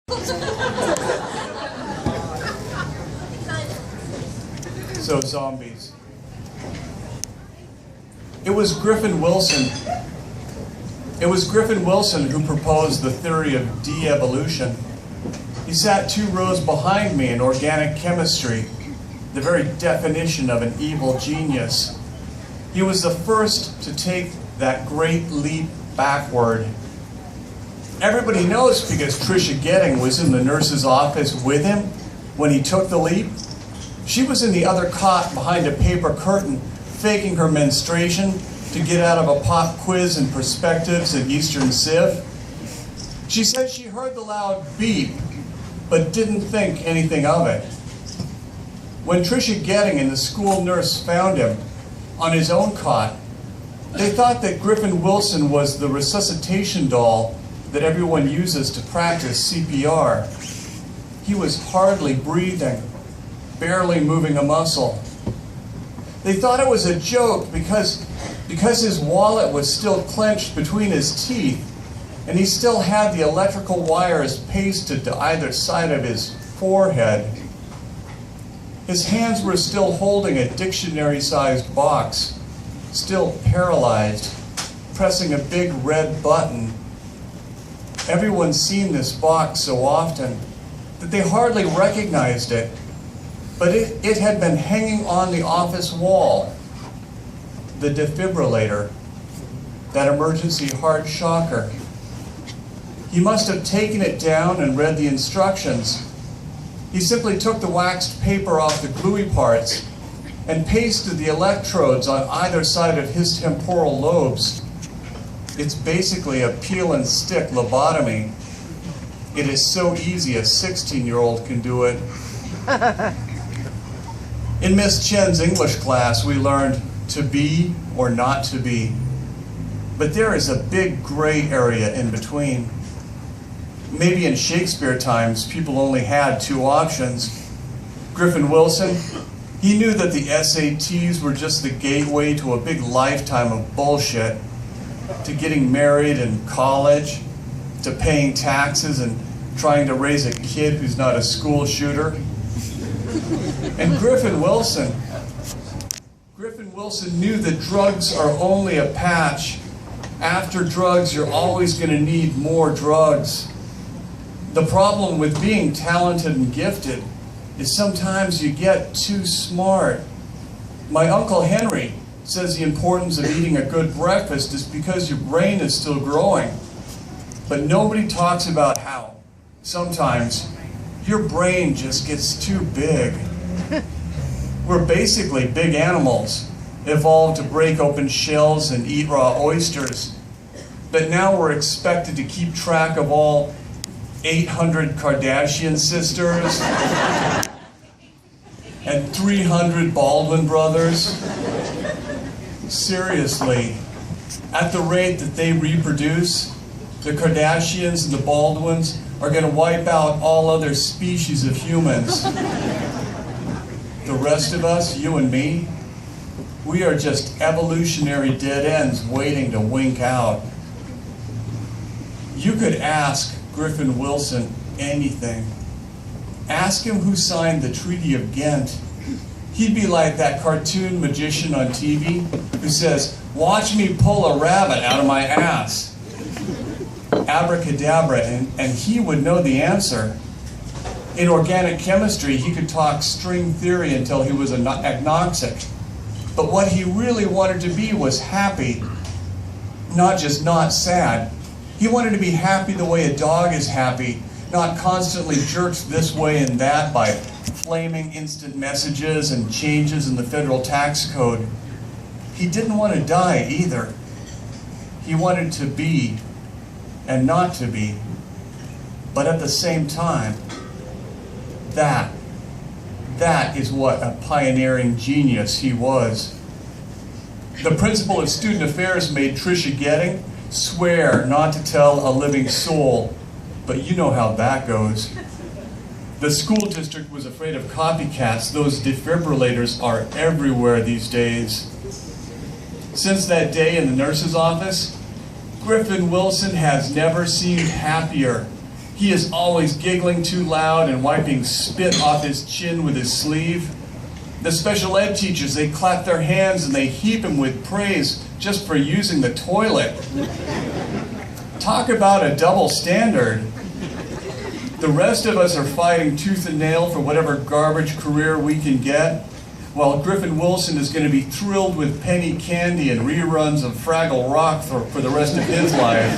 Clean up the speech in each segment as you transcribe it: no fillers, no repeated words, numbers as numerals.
So zombies. It was Griffin Wilson. It was Griffin Wilson who proposed the theory of de-evolution. He sat 2 rows behind me in organic chemistry, the very definition of an evil genius. He was the first to take that great leap backward. Everybody knows because Trisha Getting was in the nurse's office with him when he took the leap. She was in the other cot behind a paper curtain, faking her menstruation to get out of a pop quiz in perspectives at Eastern Civ. She said she heard the loud beep, but didn't think anything of it. When Trisha Getting and the school nurse found him on his own cot, they thought that Griffin Wilson was the resuscitation doll that everyone uses to practice CPR. He was hardly breathing, barely moving a muscle. They thought it was a joke because his wallet was still clenched between his teeth and he still had the electrical wires pasted to either side of his forehead. His hands were still holding a dictionary-sized box, still paralyzed, pressing a big red button. Everyone's seen this box so often that they hardly recognized it, but it had been hanging on the office wall. The defibrillator, that emergency heart shocker. He must have taken it down and read the instructions. He simply took the waxed paper off the gluey parts and pasted the electrodes on either side of his temporal lobes. It's basically a peel and stick lobotomy. It is so easy a 16-year-old can do it. In Miss Chen's English class, we learned to be or not to be. But there is a big gray area in between. Maybe in Shakespeare times, people only had 2 options. Griffin Wilson, he knew that the SATs were just the gateway to a big lifetime of bullshit, to getting married and college, to paying taxes and trying to raise a kid who's not a school shooter. And Griffin Wilson knew that drugs are only a patch. After drugs, you're always going to need more drugs. The problem with being talented and gifted is sometimes you get too smart. My Uncle Henry says the importance of eating a good breakfast is because your brain is still growing. But nobody talks about how sometimes your brain just gets too big. We're basically big animals, evolved to break open shells and eat raw oysters. But now we're expected to keep track of all 800 Kardashian sisters and 300 Baldwin brothers. Seriously, at the rate that they reproduce, the Kardashians and the Baldwins are going to wipe out all other species of humans. The rest of us, you and me, we are just evolutionary dead ends waiting to wink out. You could ask Griffin Wilson anything. Ask him who signed the Treaty of Ghent. He'd be like that cartoon magician on TV who says, "Watch me pull a rabbit out of my ass." Abracadabra, and he would know the answer. In organic chemistry, he could talk string theory until he was agnostic. But what he really wanted to be was happy, not just not sad. He wanted to be happy the way a dog is happy, not constantly jerked this way and that by flaming instant messages and changes in the federal tax code. He didn't want to die either. He wanted to be and not to be. But at the same time, that is what a pioneering genius he was. The principal of student affairs made Trisha Getting swear not to tell a living soul, but you know how that goes. The school district was afraid of copycats. Those defibrillators are everywhere these days. Since that day in the nurse's office, Griffin Wilson has never seemed happier. He is always giggling too loud and wiping spit off his chin with his sleeve. The special ed teachers, they clap their hands and they heap him with praise just for using the toilet. Talk about a double standard. The rest of us are fighting tooth and nail for whatever garbage career we can get, while Griffin Wilson is going to be thrilled with penny candy and reruns of Fraggle Rock for the rest of his life.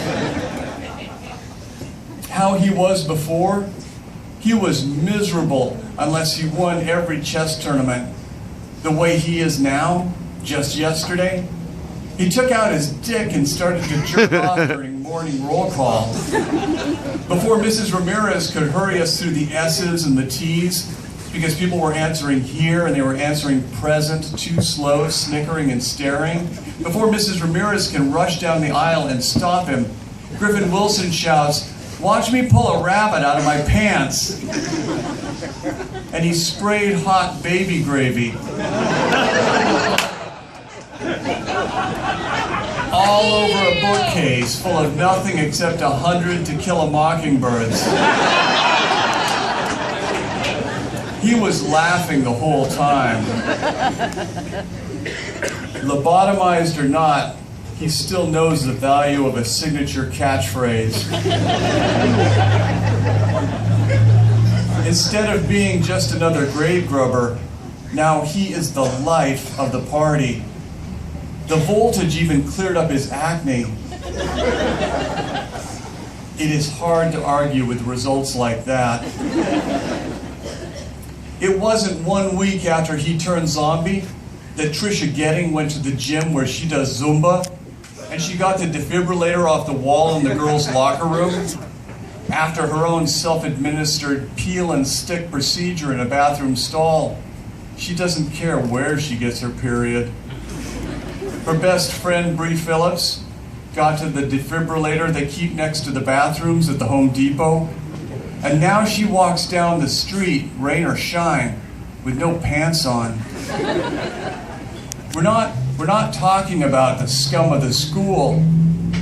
How he was before, he was miserable unless he won every chess tournament. The way he is now, just yesterday, he took out his dick and started to jerk off during morning roll call. Before Mrs. Ramirez could hurry us through the S's and the T's, because people were answering here and they were answering present, too slow, snickering and staring. Before Mrs. Ramirez can rush down the aisle and stop him, Griffin Wilson shouts, "Watch me pull a rabbit out of my pants." And he sprayed hot baby gravy all over a bookcase full of nothing except 100 To Kill a Mockingbirds. He was laughing the whole time. Lobotomized or not, he still knows the value of a signature catchphrase. Instead of being just another grave grubber, now he is the life of the party. The voltage even cleared up his acne. It is hard to argue with results like that. It wasn't 1 week after he turned zombie that Trisha Getting went to the gym where she does Zumba, and she got the defibrillator off the wall in the girls' locker room after her own self-administered peel and stick procedure in a bathroom stall. She doesn't care where she gets her period. Her best friend, Bree Phillips, got to the defibrillator they keep next to the bathrooms at the Home Depot, and now she walks down the street, rain or shine, with no pants on. We're not talking about the scum of the school.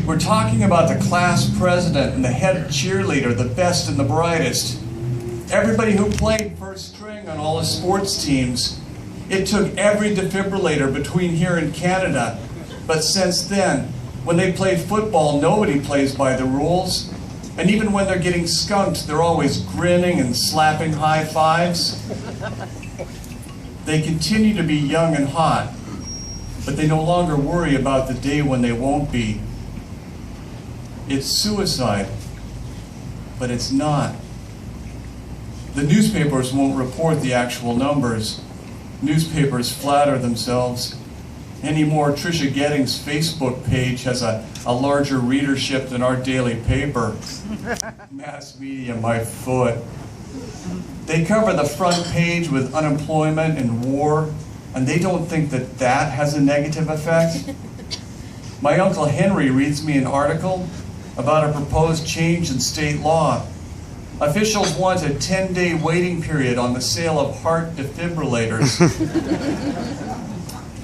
We're talking about the class president and the head cheerleader, the best and the brightest. Everybody who played first string on all the sports teams. It took every defibrillator between here and Canada. But since then, when they play football, nobody plays by the rules. And even when they're getting skunked, they're always grinning and slapping high fives. They continue to be young and hot, but they no longer worry about the day when they won't be. It's suicide, but it's not. The newspapers won't report the actual numbers. Newspapers flatter themselves. Anymore, Trisha Getting's Facebook page has a larger readership than our daily paper. Mass media, my foot. They cover the front page with unemployment and war, and they don't think that that has a negative effect. My Uncle Henry reads me an article about a proposed change in state law. Officials want a 10-day waiting period on the sale of heart defibrillators.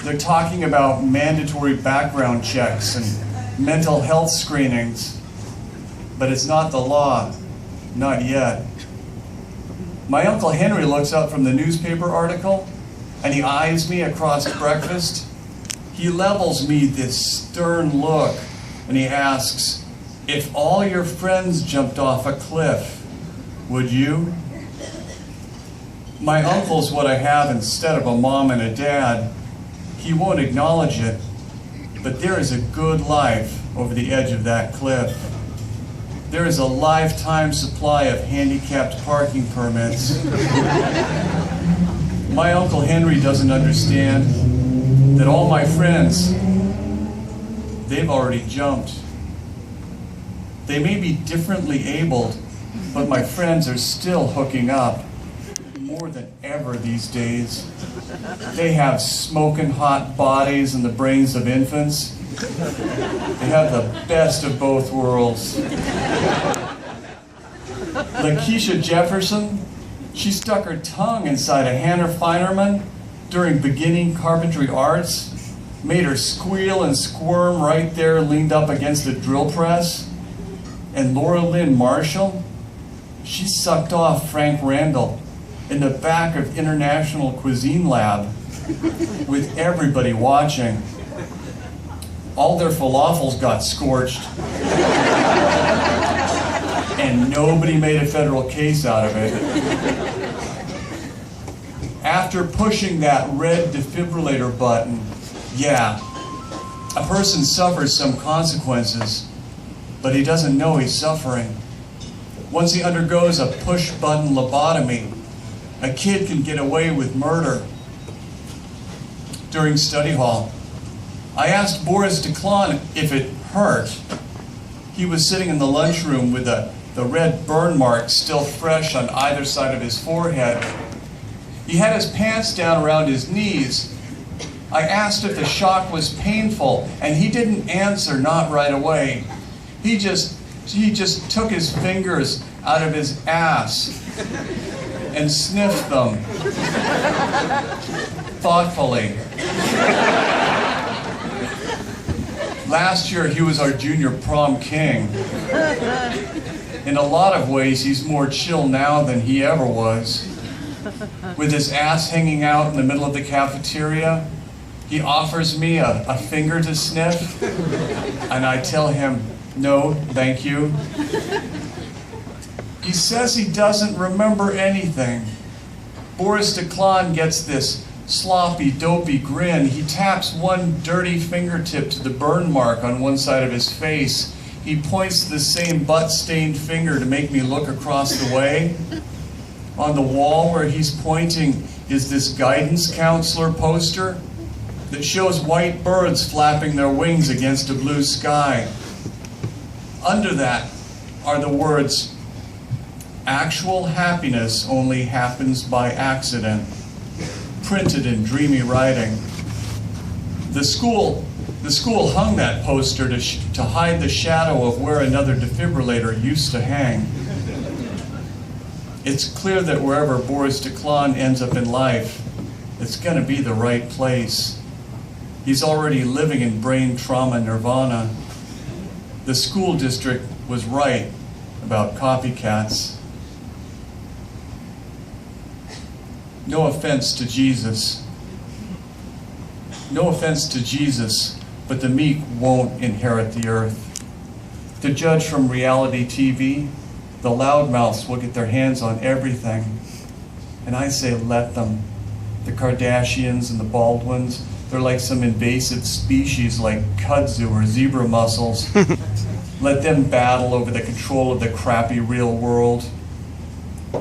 They're talking about mandatory background checks and mental health screenings, but it's not the law, not yet. My Uncle Henry looks up from the newspaper article and he eyes me across breakfast. He levels me this stern look and he asks, "If all your friends jumped off a cliff, would you?" My uncle's what I have instead of a mom and a dad. He won't acknowledge it, but there is a good life over the edge of that cliff. There is a lifetime supply of handicapped parking permits. My Uncle Henry doesn't understand that all my friends, they've already jumped. They may be differently abled, but my friends are still hooking up. More than ever these days. They have smoking hot bodies and the brains of infants. They have the best of both worlds. Lakeisha Jefferson, she stuck her tongue inside a Hannah Feinerman during beginning carpentry arts, made her squeal and squirm right there leaned up against the drill press. And Laura Lynn Marshall, She sucked off Frank Randall in the back of International Cuisine Lab with everybody watching. All their falafels got scorched. And nobody made a federal case out of it. After pushing that red defibrillator button, yeah, a person suffers some consequences, but he doesn't know he's suffering. Once he undergoes a push-button lobotomy, a kid can get away with murder. During study hall, I asked Boris Declan if it hurt. He was sitting in the lunchroom with the red burn mark still fresh on either side of his forehead. He had his pants down around his knees. I asked if the shock was painful, and he didn't answer, not right away. He just took his fingers out of his ass and sniffed them thoughtfully. Last year, he was our junior prom king. In a lot of ways, he's more chill now than he ever was. With his ass hanging out in the middle of the cafeteria, he offers me a finger to sniff, and I tell him, no, thank you. He says he doesn't remember anything. Boris Declan gets this sloppy, dopey grin. He taps one dirty fingertip to the burn mark on one side of his face. He points to the same butt-stained finger to make me look across the way. On the wall where he's pointing is this guidance counselor poster that shows white birds flapping their wings against a blue sky. Under that are the words, "Actual happiness only happens by accident," printed in dreamy writing. The school hung that poster to hide the shadow of where another defibrillator used to hang. It's clear that wherever Boris Declan ends up in life, it's going to be the right place. He's already living in brain trauma nirvana. The school district was right about copycats. No offense to Jesus. No offense to Jesus, but the meek won't inherit the earth. To judge from reality TV, the loudmouths will get their hands on everything. And I say let them. The Kardashians and the Baldwins, they're like some invasive species like kudzu or zebra mussels. Let them battle over the control of the crappy real world.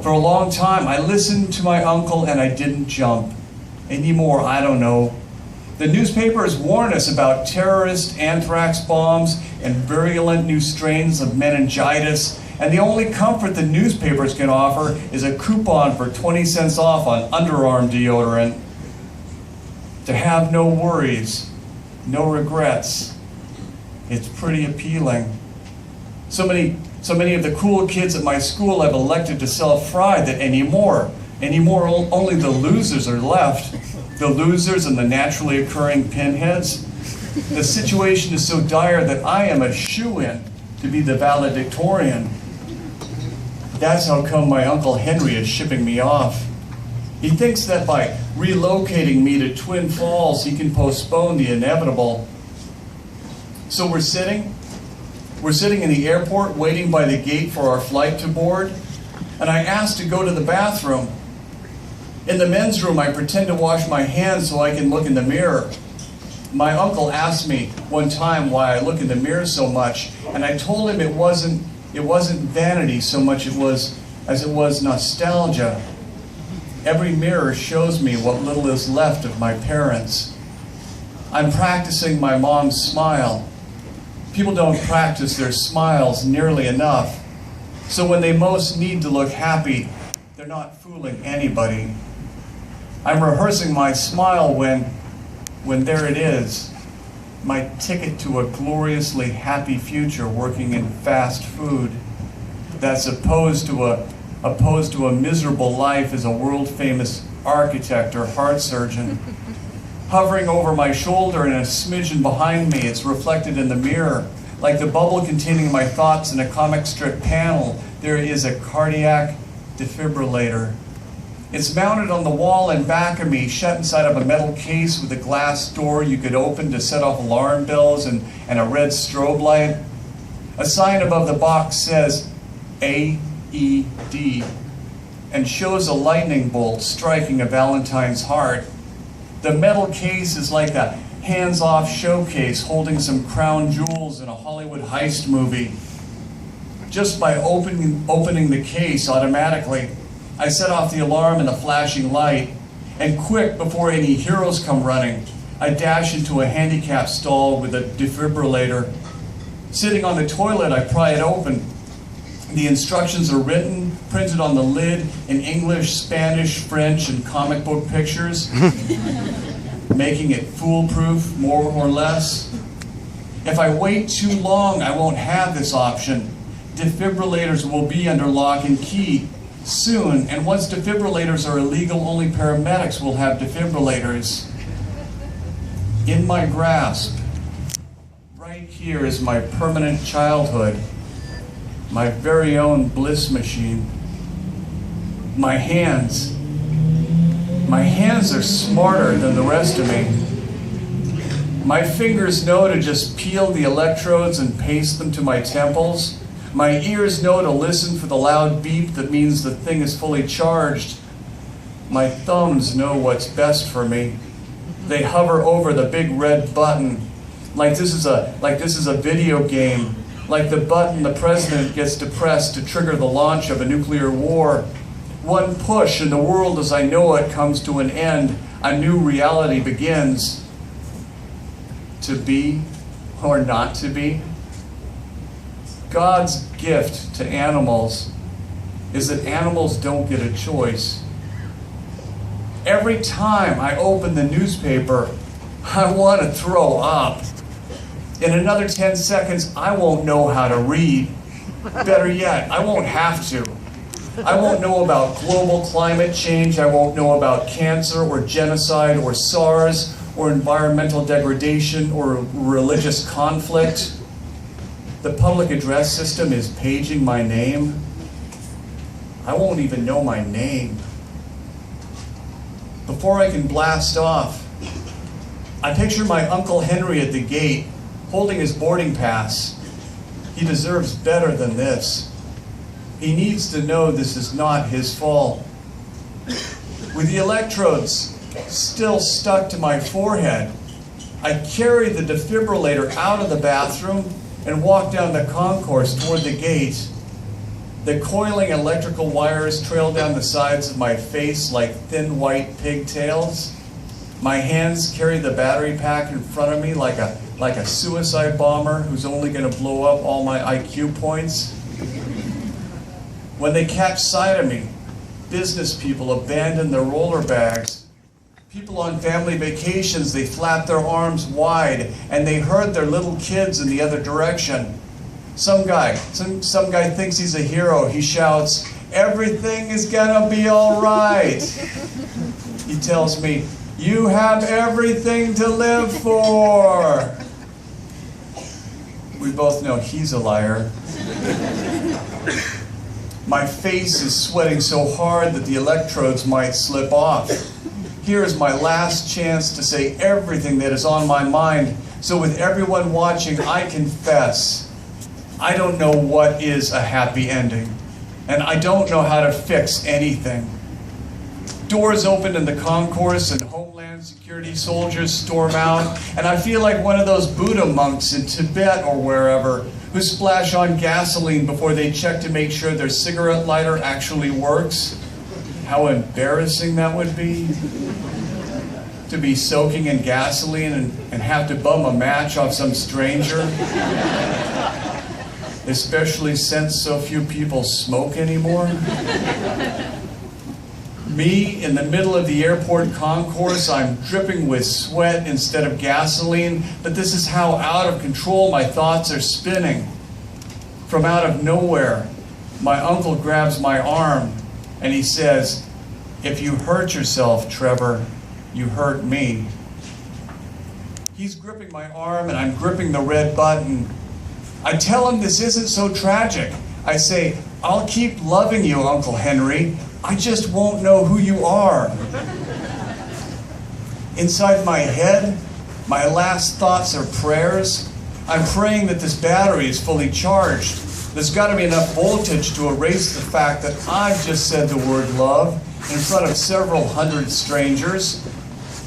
For a long time, I listened to my uncle and I didn't jump. Anymore, I don't know. The newspapers warn us about terrorist anthrax bombs and virulent new strains of meningitis, and the only comfort the newspapers can offer is a coupon for 20 cents off on underarm deodorant. To have no worries, no regrets. It's pretty appealing. So many of the cool kids at my school have elected to sell fry that anymore only the losers are left. The losers and the naturally occurring pinheads. The situation is so dire that I am a shoo-in to be the valedictorian. That's how come my Uncle Henry is shipping me off. He thinks that by relocating me to Twin Falls, he can postpone the inevitable. So we're sitting in the airport waiting by the gate for our flight to board, and I asked to go to the bathroom. In the men's room, I pretend to wash my hands so I can look in the mirror. My uncle asked me one time why I look in the mirror so much, and I told him it wasn't vanity so much as it was nostalgia. Every mirror shows me what little is left of my parents. I'm practicing my mom's smile. People don't practice their smiles nearly enough. So when they most need to look happy, they're not fooling anybody. I'm rehearsing my smile when there it is, my ticket to a gloriously happy future working in fast food that's opposed to a miserable life as a world-famous architect or heart surgeon. Hovering over my shoulder and a smidgen behind me, it's reflected in the mirror, like the bubble containing my thoughts in a comic strip panel there is a cardiac defibrillator. It's mounted on the wall in back of me, shut inside of a metal case with a glass door you could open to set off alarm bells and a red strobe light. A sign above the box says AED and shows a lightning bolt striking a Valentine's heart. The metal case is like a hands-off showcase holding some crown jewels in a Hollywood heist movie. Just by opening the case automatically, I set off the alarm and the flashing light, and quick, before any heroes come running, I dash into a handicap stall with a defibrillator. Sitting on the toilet, I pry it open. The instructions are written, printed on the lid in English, Spanish, French, and comic book pictures, making it foolproof, more or less. If I wait too long, I won't have this option. Defibrillators will be under lock and key soon, and once defibrillators are illegal, only paramedics will have defibrillators. In my grasp, right here is my permanent childhood, my very own bliss machine. My hands are smarter than the rest of me. My fingers know to just peel the electrodes and paste them to my temples. My ears know to listen for the loud beep that means the thing is fully charged. My thumbs know what's best for me. They hover over the big red button, like this is a video game, like the button the president gets to press to trigger the launch of a nuclear war. One push and the world as I know it comes to an end. A new reality begins. To be or not to be. God's gift to animals is that animals don't get a choice. Every time I open the newspaper, I want to throw up. In another 10 seconds, I won't know how to read. Better yet, I won't have to. I won't know about global climate change. I won't know about cancer or genocide or SARS or environmental degradation or religious conflict. The public address system is paging my name. I won't even know my name. Before I can blast off, I picture my Uncle Henry at the gate, holding his boarding pass. He deserves better than this. He needs to know this is not his fault. With the electrodes still stuck to my forehead, I carry the defibrillator out of the bathroom and walk down the concourse toward the gate. The coiling electrical wires trail down the sides of my face like thin white pigtails. My hands carry the battery pack in front of me like a suicide bomber who's only going to blow up all my IQ points. When they catch sight of me, business people abandon their roller bags. People on family vacations, they flap their arms wide and they herd their little kids in the other direction. Some guy thinks he's a hero. He shouts, "Everything is gonna be all right." He tells me, "You have everything to live for." We both know he's a liar. My face is sweating so hard that the electrodes might slip off. Here is my last chance to say everything that is on my mind. So with everyone watching, I confess, I don't know what is a happy ending, and I don't know how to fix anything. Doors open in the concourse and Homeland Security soldiers storm out, and I feel like one of those Buddha monks in Tibet or wherever who splash on gasoline before they check to make sure their cigarette lighter actually works. How embarrassing that would be, to be soaking in gasoline and have to bum a match off some stranger, especially since so few people smoke anymore. Me, in the middle of the airport concourse, I'm dripping with sweat instead of gasoline, but this is how out of control my thoughts are spinning. From out of nowhere, my uncle grabs my arm and he says, "If you hurt yourself, Trevor, you hurt me." He's gripping my arm and I'm gripping the red button. I tell him this isn't so tragic. I say, I'll keep loving you, Uncle Henry. I just won't know who you are. Inside my head, my last thoughts are prayers. I'm praying that this battery is fully charged. There's got to be enough voltage to erase the fact that I've just said the word love in front of several hundred strangers.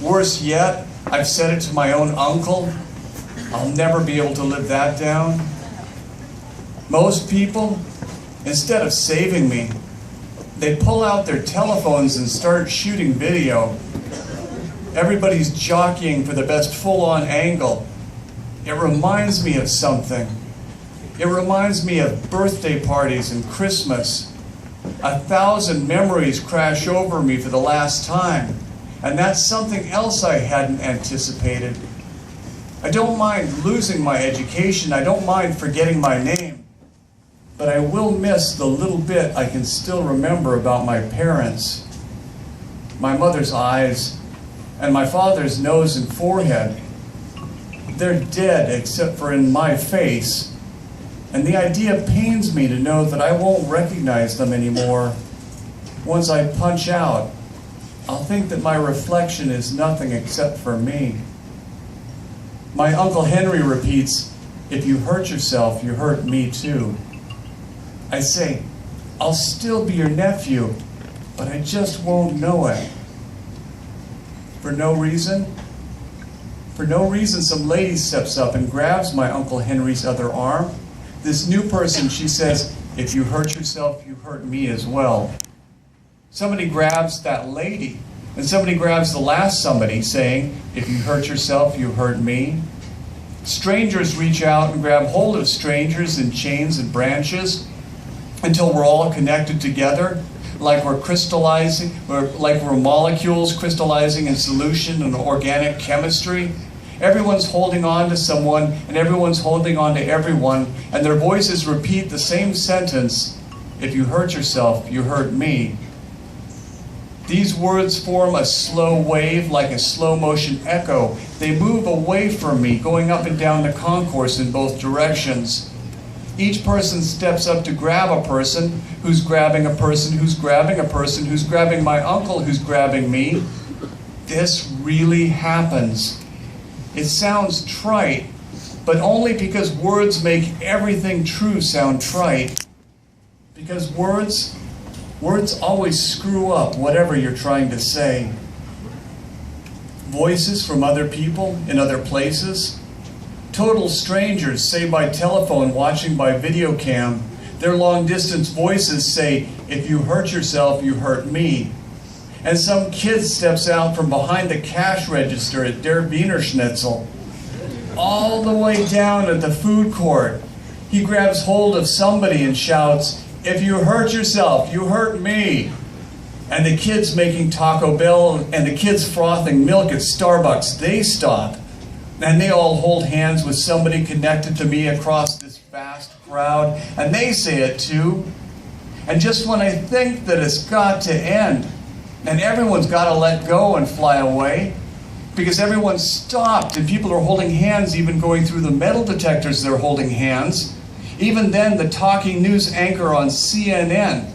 Worse yet, I've said it to my own uncle. I'll never be able to live that down. Most people, instead of saving me, they pull out their telephones and start shooting video. Everybody's jockeying for the best full-on angle. It reminds me of something. It reminds me of birthday parties and Christmas. 1,000 memories crash over me for the last time, and that's something else I hadn't anticipated. I don't mind losing my education. I don't mind forgetting my name. But I will miss the little bit I can still remember about my parents. My mother's eyes and my father's nose and forehead. They're dead except for in my face. And the idea pains me to know that I won't recognize them anymore. Once I punch out, I'll think that my reflection is nothing except for me. My Uncle Henry repeats, "If you hurt yourself, you hurt me too." I say, I'll still be your nephew, but I just won't know it. For no reason, some lady steps up and grabs my Uncle Henry's other arm. This new person, she says, "If you hurt yourself, you hurt me as well." Somebody grabs that lady, and somebody grabs the last somebody, saying, "If you hurt yourself, you hurt me." Strangers reach out and grab hold of strangers in chains and branches until we're all connected together, like we're crystallizing, or like we're molecules crystallizing in solution in organic chemistry. Everyone's holding on to someone, and everyone's holding on to everyone, and their voices repeat the same sentence, "If you hurt yourself, you hurt me." These words form a slow wave, like a slow motion echo. They move away from me, going up and down the concourse in both directions. Each person steps up to grab a person, who's grabbing a person, who's grabbing a person, who's grabbing my uncle, who's grabbing me. This really happens. It sounds trite, but only because words make everything true sound trite. Because words always screw up whatever you're trying to say. Voices from other people in other places. Total strangers say by telephone, watching by video cam. Their long-distance voices say, "If you hurt yourself, you hurt me." And some kid steps out from behind the cash register at Der Wiener Schnitzel. All the way down at the food court, he grabs hold of somebody and shouts, "If you hurt yourself, you hurt me." And the kids making Taco Bell and the kids frothing milk at Starbucks, they stop. And they all hold hands with somebody connected to me across this vast crowd, and they say it too. And just when I think that it's got to end, and everyone's got to let go and fly away, because everyone's stopped and people are holding hands, even going through the metal detectors they're holding hands. Even then, the talking news anchor on CNN,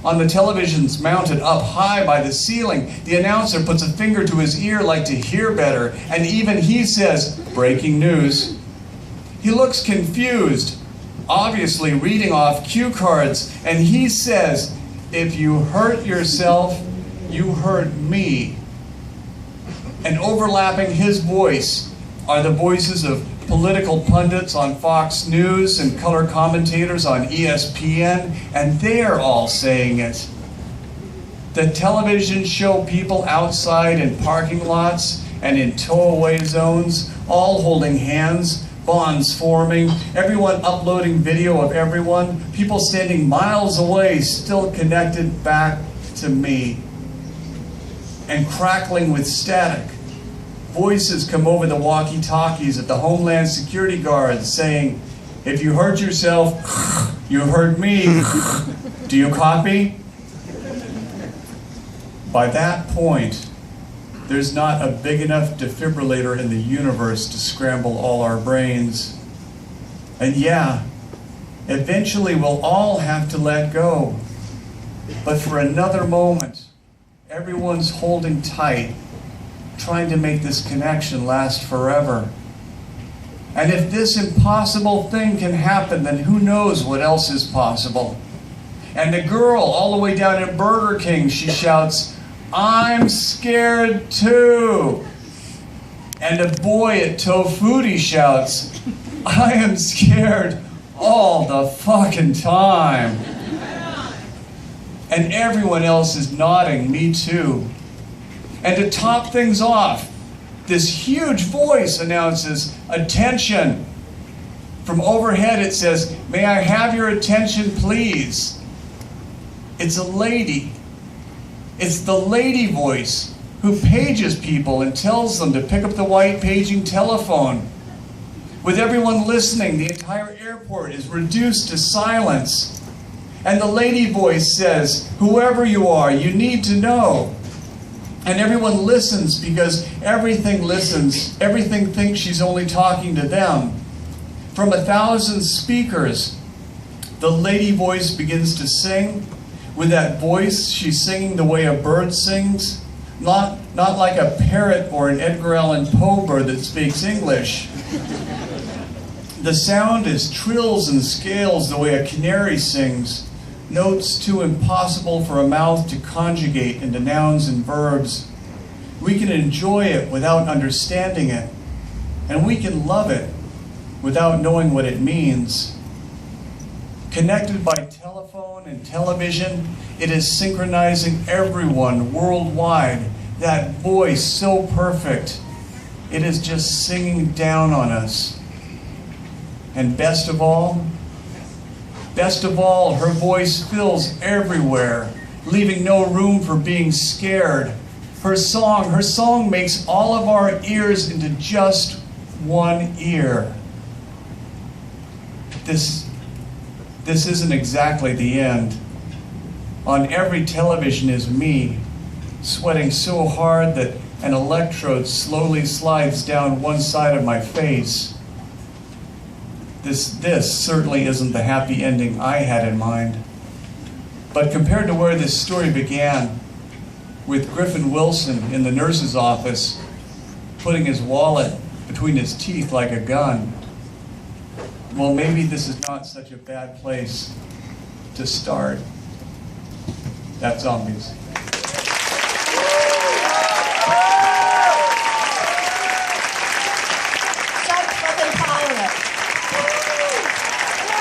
on the televisions mounted up high by the ceiling, the announcer puts a finger to his ear like to hear better, and even he says, "Breaking news." He looks confused, obviously reading off cue cards, and he says, "If you hurt yourself, you hurt me." And overlapping his voice are the voices of political pundits on Fox News and color commentators on ESPN, and they're all saying it. The television show people outside in parking lots and in tow-away zones, all holding hands, bonds forming, everyone uploading video of everyone, people standing miles away still connected back to me. And crackling with static, voices come over the walkie-talkies at the Homeland Security guards saying, "If you hurt yourself, you hurt me. Do you copy?" By that point, there's not a big enough defibrillator in the universe to scramble all our brains. And yeah, Eventually, we'll all have to let go. But for another moment, everyone's holding tight, trying to make this connection last forever. And if this impossible thing can happen, then who knows what else is possible? And the girl all the way down at Burger King, she shouts, "I'm scared too." And the boy at Tofuti shouts, "I am scared all the fucking time." And everyone else is nodding, "Me too." And to top things off, this huge voice announces, "Attention." From overhead it says, "May I have your attention, please?" It's a lady. It's the lady voice who pages people and tells them to pick up the white paging telephone. With everyone listening, the entire airport is reduced to silence. And the lady voice says, "Whoever you are, you need to know." And everyone listens because everything listens. Everything thinks she's only talking to them. From 1,000 speakers, the lady voice begins to sing. With that voice, she's singing the way a bird sings. Not like a parrot or an Edgar Allan Poe bird that speaks English. The sound is trills and scales the way a canary sings. Notes too impossible for a mouth to conjugate into nouns and verbs. We can enjoy it without understanding it, and we can love it without knowing what it means. Connected by telephone and television, it is synchronizing everyone worldwide. That voice so perfect, it is just singing down on us. And best of all, her voice fills everywhere, leaving no room for being scared. Her song makes all of our ears into just one ear. This isn't exactly the end. On every television is me, sweating so hard that an electrode slowly slides down one side of my face. This certainly isn't the happy ending I had in mind. But compared to where this story began, with Griffin Wilson in the nurse's office, putting his wallet between his teeth like a gun, well, maybe this is not such a bad place to start. That's Zombies.